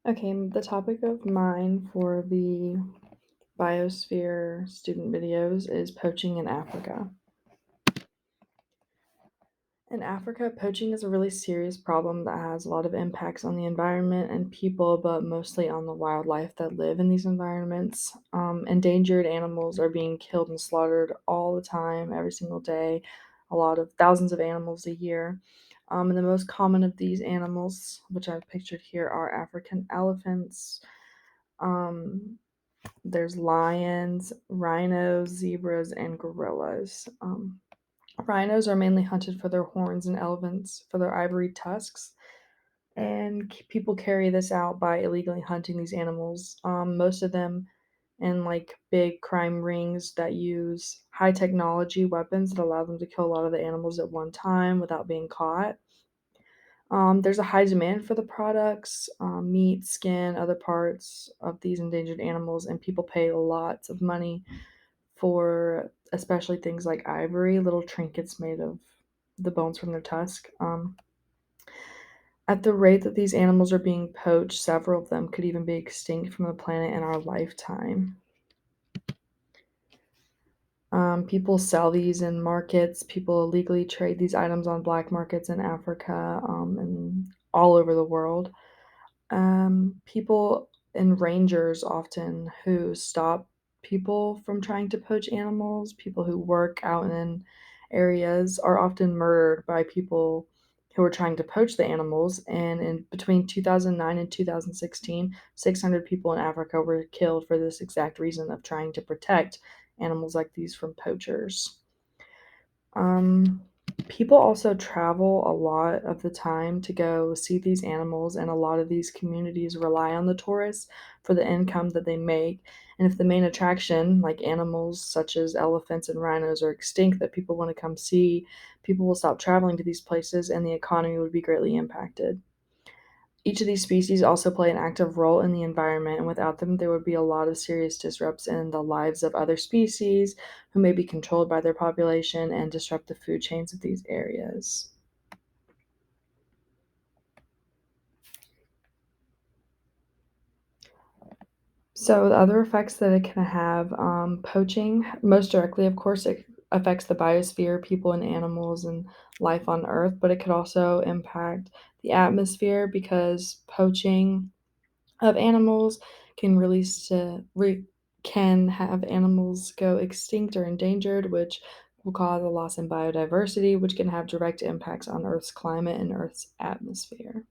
Okay, the topic of mine for the biosphere student videos is poaching in Africa. In Africa, poaching is a really serious problem that has a lot of impacts on the environment and people, but mostly on the wildlife that live in these environments. Endangered animals are being killed and slaughtered all the time, every single day, a lot of thousands of animals a year. And the most common of these animals, which I've pictured here, are African elephants. Um, there's lions, rhinos, zebras, and gorillas. Rhinos are mainly hunted for their horns and elephants for their ivory tusks. And people carry this out by illegally hunting these animals. Most of them in like big crime rings that use high technology weapons that allow them to kill a lot of the animals at one time without being caught. There's a high demand for the products, meat, skin, other parts of these endangered animals, and people pay lots of money for especially things like ivory, little trinkets made of the bones from their tusk. At the rate that these animals are being poached, several of them could even be extinct from the planet in our lifetime. People sell these in markets. People illegally trade these items on black markets in Africa and all over the world. People and rangers often who stop people from trying to poach animals, people who work out in areas are often murdered by people who are trying to poach the animals. And in between 2009 and 2016, 600 people in Africa were killed for this exact reason of trying to protect animals like these from poachers. Um, People also travel a lot of the time to go see these animals, and a lot of these communities rely on the tourists for the income that they make. And if the main attraction, like animals such as elephants and rhinos, are extinct that people want to come see, people will stop traveling to these places and the economy would be greatly impacted. Each of these species also play an active role in the environment, and without them, there would be a lot of serious disrupts in the lives of other species who may be controlled by their population and disrupt the food chains of these areas. So, the other effects that it can have, poaching, most directly, of course, it affects the biosphere, people and animals, and life on Earth, but it could also impact the atmosphere because poaching of animals can release to can have animals go extinct or endangered, which will cause a loss in biodiversity, which can have direct impacts on Earth's climate and Earth's atmosphere.